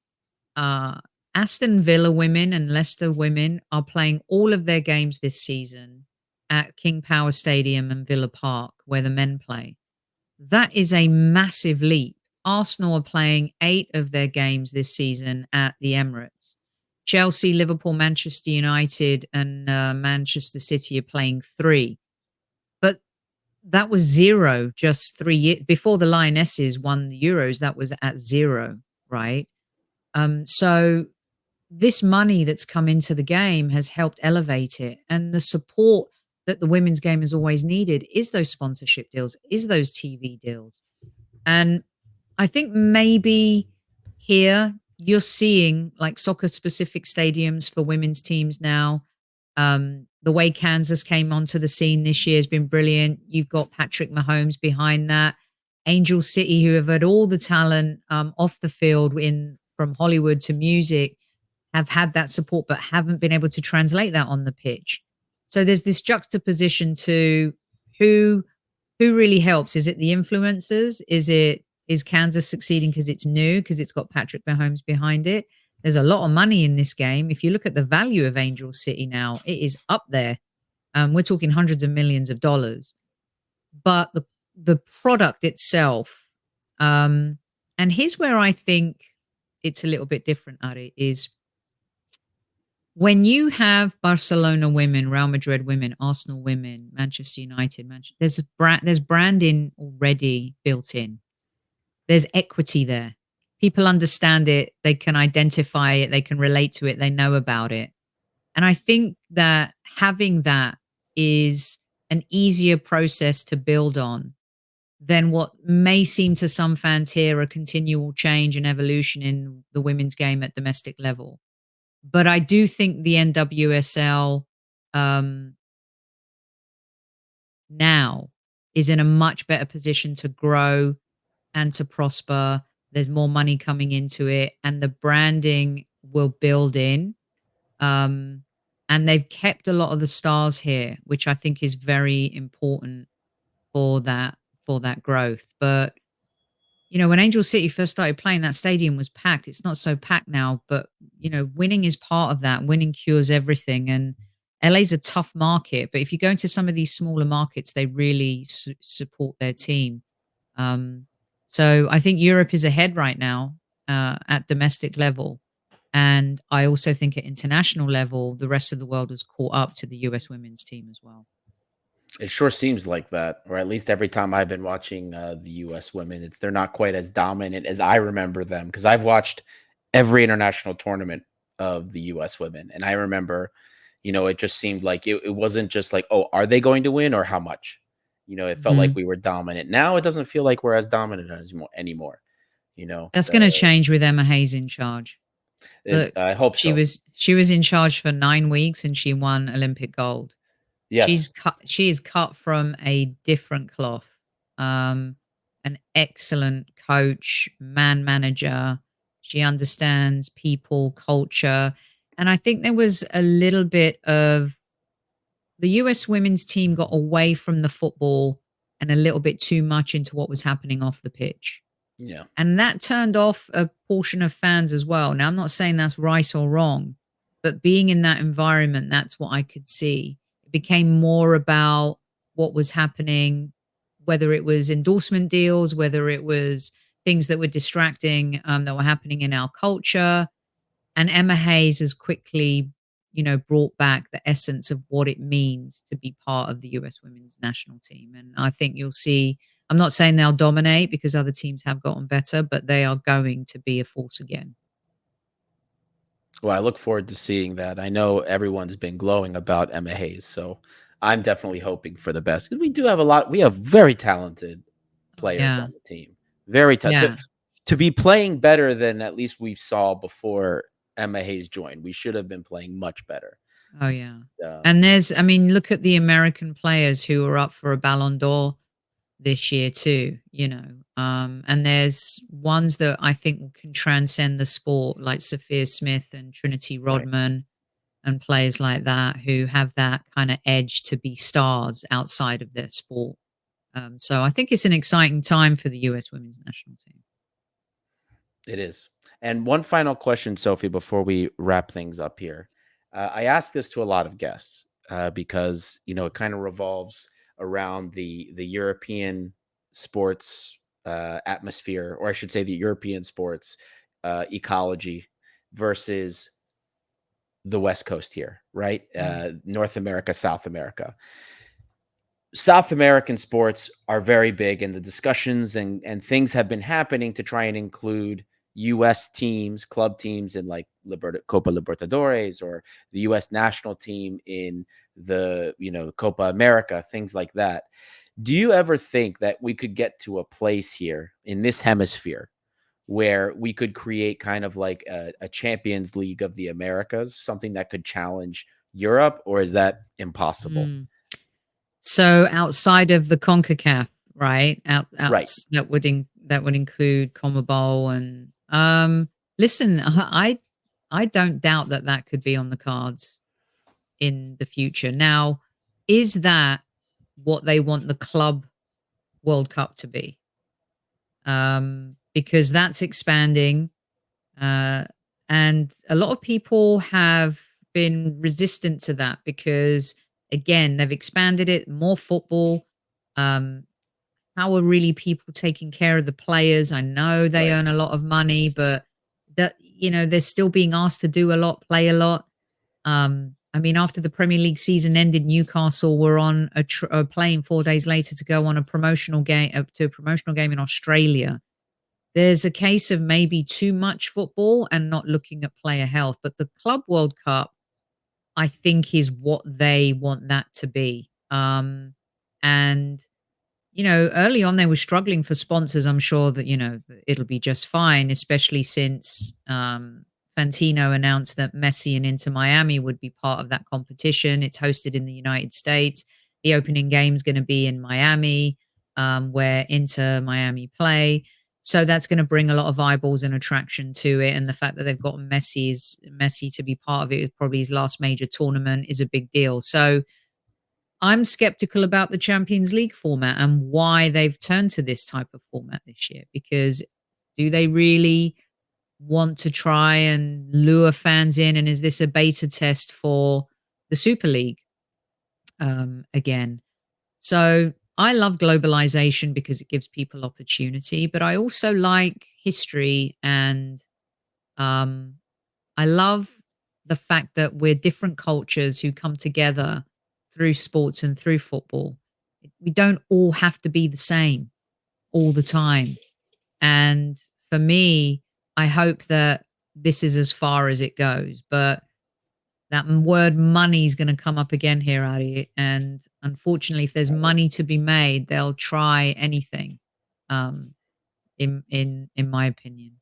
[SPEAKER 2] uh, Aston Villa women and Leicester women are playing all of their games this season at King Power Stadium and Villa Park, where the men play. That is a massive leap. Arsenal are playing 8 of their games this season at the Emirates. Chelsea, Liverpool, Manchester United, and Manchester City are playing 3. But that was 0 just 3 years before the Lionesses won the Euros. That was at 0, right? So this money that's come into the game has helped elevate it. And the support that the women's game has always needed is those sponsorship deals, is those TV deals. And I think maybe here you're seeing like soccer specific stadiums for women's teams now. The way Kansas came onto the scene this year has been brilliant. You've got Patrick Mahomes behind that. Angel City, who have had all the talent off the field in from Hollywood to music, have had that support but haven't been able to translate that on the pitch. So there's this juxtaposition to who who really helps. Is it the influencers? Is Kansas succeeding because it's new, because it's got Patrick Mahomes behind it? There's a lot of money in this game. If you look at the value of Angel City now, it is up there. We're talking hundreds of millions of dollars. but the product itself, um, and here's where I think it's a little bit different, Ari, is when you have Barcelona women, Real Madrid women, Arsenal women, Manchester United, there's branding already built in. There's equity there. People understand it, they can identify it, they can relate to it, they know about it. And I think that having that is an easier process to build on than what may seem to some fans here a continual change and evolution in the women's game at domestic level. But I do think the NWSL um, now is in a much better position to grow and to prosper. There's more money coming into it, and the branding will build in. Um, and they've kept a lot of the stars here, which I think is very important for that growth. But when Angel City first started playing, that stadium was packed. It's not so packed now, but winning is part of that. Winning cures everything, and LA's a tough market. But if you go into some of these smaller markets, they really support their team. Um, so I think Europe is ahead right now at domestic level, and I also think at international level, the rest of the world has caught up to the US women's team as well.
[SPEAKER 1] It sure seems like that, or at least every time I've been watching the U.S. women, they're not quite as dominant as I remember them because I've watched every international tournament of the U.S. women, and I remember, it just seemed like it wasn't just like, oh, are they going to win or how much? It felt like
[SPEAKER 2] Mhm.
[SPEAKER 1] we were dominant. Now it doesn't feel like we're as dominant as anymore. You know,
[SPEAKER 2] That's
[SPEAKER 1] uh,
[SPEAKER 2] going to change with Emma Hayes in charge. Look,
[SPEAKER 1] I hope so.
[SPEAKER 2] she was in charge for 9 weeks and she won Olympic gold.
[SPEAKER 1] Yes.
[SPEAKER 2] She is cut from a different cloth. Um, an excellent coach, man manager. She understands people, culture, and I think there was a little bit of the US women's team got away from the football and a little bit too much into what was happening off the pitch.
[SPEAKER 1] Yeah.
[SPEAKER 2] And that turned off a portion of fans as well. Now, I'm not saying that's right or wrong, but being in that environment, that's what I could see. It became more about what was happening, whether it was endorsement deals, whether it was things that were distracting that were happening in our culture. And Emma Hayes has quickly, brought back the essence of what it means to be part of the US women's national team. And I think you'll see, I'm not saying they'll dominate because other teams have gotten better, but they are going to be a force again.
[SPEAKER 1] Well, I look forward to seeing that. I know everyone's been glowing about Emma Hayes, so I'm definitely hoping for the best. 'Cause we do have we have very talented
[SPEAKER 2] Oh,
[SPEAKER 1] players
[SPEAKER 2] yeah.
[SPEAKER 1] on the team. Very talented.
[SPEAKER 2] Yeah.
[SPEAKER 1] To be playing better than at least we saw before Emma Hayes joined. We should have been playing much better.
[SPEAKER 2] Oh, yeah.
[SPEAKER 1] Um,
[SPEAKER 2] And I mean, look at the American players who are up for a Ballon d'Or this year too, and there's ones that I think can transcend the sport, like Sophia Smith and Trinity
[SPEAKER 1] right.
[SPEAKER 2] Rodman and players like that who have that kind of edge to be stars outside of their sport. So I think it's an exciting time for the US women's national team.
[SPEAKER 1] It is. And one final question, Sophie, before we wrap things up here. I ask this to a lot of guests because it kind of revolves around the European sports atmosphere, or I should say, the European sports ecology versus the West Coast here, right?
[SPEAKER 2] Mm.
[SPEAKER 1] North America, South America. South American sports are very big, and the discussions and things have been happening to try and include U.S. teams, club teams in like Copa Libertadores, or the U.S. national team in the Copa America, things like that. Do you ever think that we could get to a place here in this hemisphere where we could create kind of like a Champions League of the Americas, something that could challenge Europe, or is that impossible?
[SPEAKER 2] Mm. So outside of the CONCACAF, right?
[SPEAKER 1] Right.
[SPEAKER 2] That would include CONMEBOL and listen, I don't doubt that that could be on the cards in the future. Now, is that what they want the club World Cup to be? Because that's expanding, uh, and a lot of people have been resistant to that because, again, they've expanded it more football. Um, how are really people taking care of the players? I know they
[SPEAKER 1] Right.
[SPEAKER 2] earn a lot of money, but they're still being asked to do a lot, play a lot. I mean, after the Premier League season ended, Newcastle were on a plane 4 days later to go on a promotional game to a promotional game in Australia. There's a case of maybe too much football and not looking at player health, but the Club World Cup, I think, is what they want that to be. And early on they were struggling for sponsors. I'm sure that, it'll be just fine, especially since Fantino announced that Messi and Inter Miami would be part of that competition. It's hosted in the United States. The opening game is going to be in Miami, where Inter Miami play. So that's going to bring a lot of eyeballs and attraction to it. And the fact that they've got Messi to be part of it, probably his last major tournament, is a big deal. So I'm skeptical about the Champions League format and why they've turned to this type of format this year, because do they really want to try and lure fans in? And is this a beta test for the Super League again? So I love globalization because it gives people opportunity, but I also like history, and um, I love the fact that we're different cultures who come together through sports and through football. We don't all have to be the same all the time. And for me, I hope that this is as far as it goes. But that word money is going to come up again here, Ari. And unfortunately, if there's money to be made, they'll try anything. Um, in my opinion.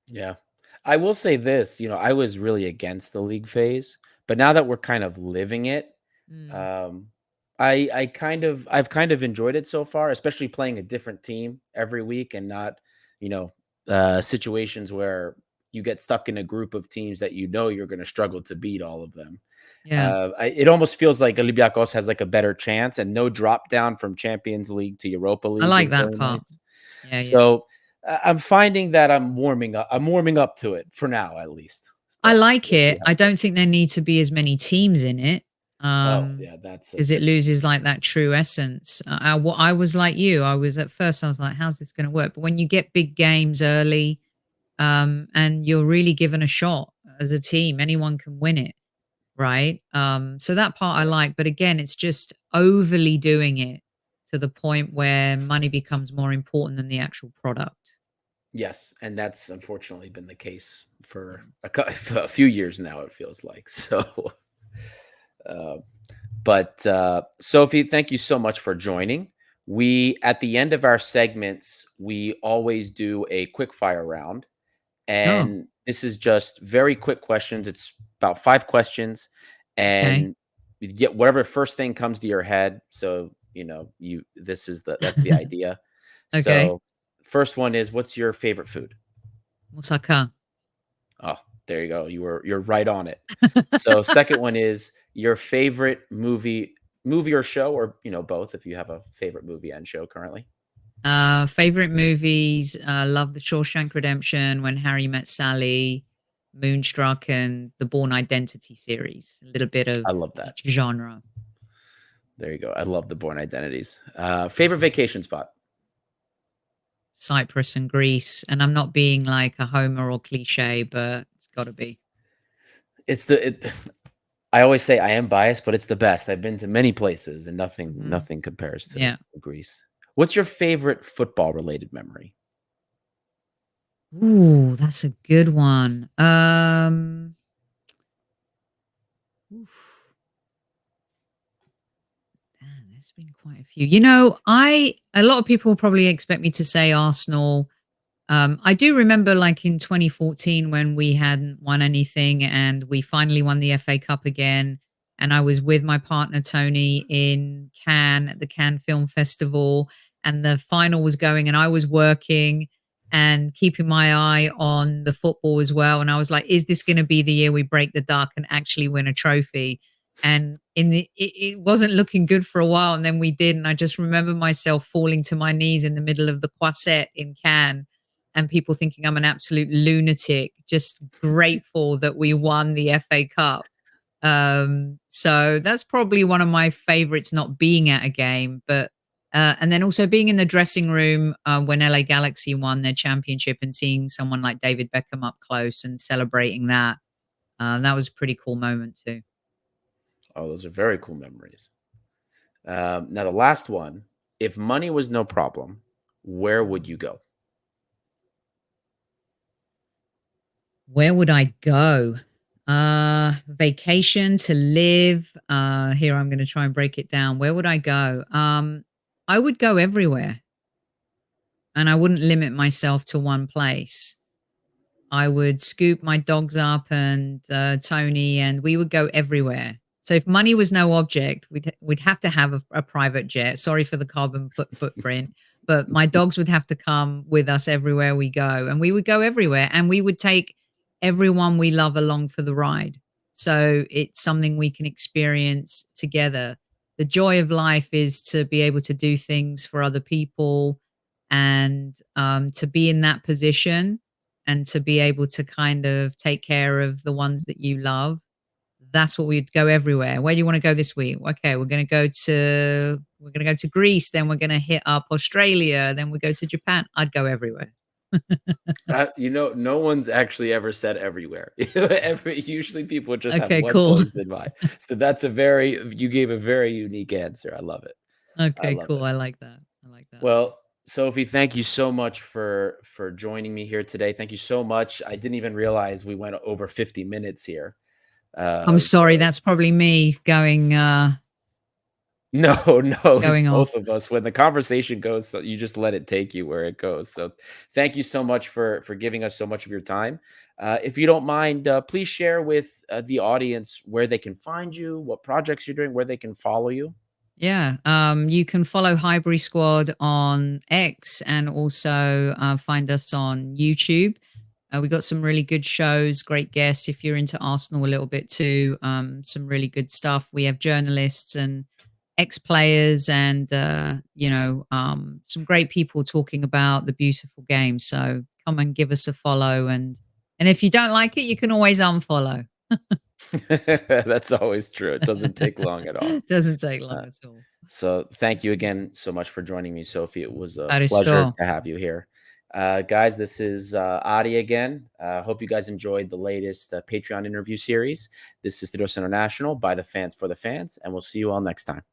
[SPEAKER 1] Yeah. I will say this, I was really against the league phase, but now that we're kind of living it,
[SPEAKER 2] Mm,
[SPEAKER 1] um, I've kind of enjoyed it so far, especially playing a different team every week and not, you know, situations where you get stuck in a group of teams that you're going to struggle to beat all of them.
[SPEAKER 2] yeah,
[SPEAKER 1] It almost feels like Olympiacos has like a better chance, and no drop down from Champions League to Europa
[SPEAKER 2] I
[SPEAKER 1] League
[SPEAKER 2] like
[SPEAKER 1] is
[SPEAKER 2] that
[SPEAKER 1] very
[SPEAKER 2] part.
[SPEAKER 1] nice.
[SPEAKER 2] Yeah, yeah.
[SPEAKER 1] So I'm finding that I'm warming up. I'm warming up to it for now, at least.
[SPEAKER 2] I
[SPEAKER 1] But
[SPEAKER 2] like
[SPEAKER 1] we'll see
[SPEAKER 2] it.
[SPEAKER 1] how
[SPEAKER 2] I
[SPEAKER 1] it
[SPEAKER 2] don't
[SPEAKER 1] goes.
[SPEAKER 2] think there need to be as many teams in it,
[SPEAKER 1] Oh yeah, that's a
[SPEAKER 2] because it loses, like, that true essence. I was like you. I was at first, I was like, "How's this gonna work?" But when you get big games early, and you're really given a shot as a team, anyone can win it, right? So that part I like, but again, it's just overly doing it to the point where money becomes more important than the actual product.
[SPEAKER 1] yes, and that's unfortunately been the case for
[SPEAKER 2] Yeah.
[SPEAKER 1] a few years now. It feels like so. Uh, but Sophie, thank you so much for joining. We At the end of our segments, we always do a quick fire round.
[SPEAKER 2] Oh,
[SPEAKER 1] And this is just very quick questions. It's about 5 questions,
[SPEAKER 2] okay.
[SPEAKER 1] and you get whatever first thing comes to your head. So, that's the idea.
[SPEAKER 2] Okay.
[SPEAKER 1] So, first one is, what's your favorite food?
[SPEAKER 2] Moussaka.
[SPEAKER 1] Oh, there you go. You're right on it. So, second one is your favorite movie or show, or, both if you have a favorite movie and show currently.
[SPEAKER 2] Favorite movies, love The Shawshank Redemption, When Harry Met Sally, Moonstruck, and the Bourne Identity series. A little bit
[SPEAKER 1] I
[SPEAKER 2] of
[SPEAKER 1] love that.
[SPEAKER 2] each genre.
[SPEAKER 1] There you go. I love the Born Identities. Favorite vacation spot?
[SPEAKER 2] Cyprus and Greece. And I'm not being like a homer or cliche, but it's got to be.
[SPEAKER 1] It's the it I always say I am biased, but it's the best. I've been to many places and nothing
[SPEAKER 2] Hmm.
[SPEAKER 1] nothing compares to
[SPEAKER 2] Yeah.
[SPEAKER 1] Greece. What's your favorite football related memory?
[SPEAKER 2] Ooh, that's a good one. Oof, damn, there's been quite a few. A lot of people probably expect me to say Arsenal. I do remember, like, in 2014 when we hadn't won anything and we finally won the FA Cup again. And I was with my partner Tony in Cannes at the Cannes Film Festival, and the final was going, and I was working and keeping my eye on the football as well. And I was like, "Is this going to be the year we break the duck and actually win a trophy?" And it wasn't looking good for a while, and then we did. And I just remember myself falling to my knees in the middle of the Croisette in Cannes, and people thinking I'm an absolute lunatic, just grateful that we won the FA Cup. So that's probably one of my favorites, not being at a game, but And then also being in the dressing room when LA Galaxy won their championship and seeing someone like David Beckham up close and celebrating that. That was a pretty cool moment too.
[SPEAKER 1] Oh, those are very cool memories. Now, the last one, if money was no problem, where would you go?
[SPEAKER 2] Where would I go? Vacation to live. Here I'm going to try and break it down. Where would I go? I would go everywhere, and I wouldn't limit myself to one place. I would scoop my dogs up and, Tony, and we would go everywhere. So if money was no object, we'd have to have a private jet. Sorry for the carbon footprint, but my dogs would have to come with us everywhere we go, and we would go everywhere, and we would take everyone we love along for the ride. So it's something we can experience together. The joy of life is to be able to do things for other people and, to be in that position and to be able to kind of take care of the ones that you love. That's what we'd go everywhere. Where do you want to go this week? Okay, we're gonna go to Greece, then we're gonna hit up Australia, then we go to Japan. I'd go everywhere.
[SPEAKER 1] No one's actually ever said everywhere. Usually people just have
[SPEAKER 2] Okay,
[SPEAKER 1] one
[SPEAKER 2] cool.
[SPEAKER 1] place in mind. So you gave a very unique answer. I love it. I
[SPEAKER 2] Okay,
[SPEAKER 1] love
[SPEAKER 2] cool.
[SPEAKER 1] it.
[SPEAKER 2] I like that. I like that.
[SPEAKER 1] Well, Sophie, thank you so much for joining me here today. Thank you so much. I didn't even realize we went over 50 minutes here.
[SPEAKER 2] I'm sorry,
[SPEAKER 1] So
[SPEAKER 2] that's probably me
[SPEAKER 1] no, no, it's
[SPEAKER 2] going
[SPEAKER 1] both
[SPEAKER 2] off.
[SPEAKER 1] of us. When the conversation goes, so you just let it take you where it goes. So thank you so much for giving us so much of your time. If you don't mind, please share with the audience where they can find you, what projects you're doing, where they can follow you.
[SPEAKER 2] Yeah, you can follow Highbury Squad on X and also find us on YouTube. We got some really good shows, great guests. If you're into Arsenal a little bit too, some really good stuff. We have journalists and ex-players and some great people talking about the beautiful game. So come and give us a follow, and if you don't like it, you can always unfollow.
[SPEAKER 1] That's always true. It doesn't take long at all.
[SPEAKER 2] Doesn't take long
[SPEAKER 1] Uh,
[SPEAKER 2] at all.
[SPEAKER 1] So thank you again so much for joining me, Sophie. It was a pleasure
[SPEAKER 2] Aristo.
[SPEAKER 1] to have you here. Guys, this is Adi again. Hope you guys enjoyed the latest Patreon interview series. This is Tidos International by the fans for the fans, and we'll see you all next time.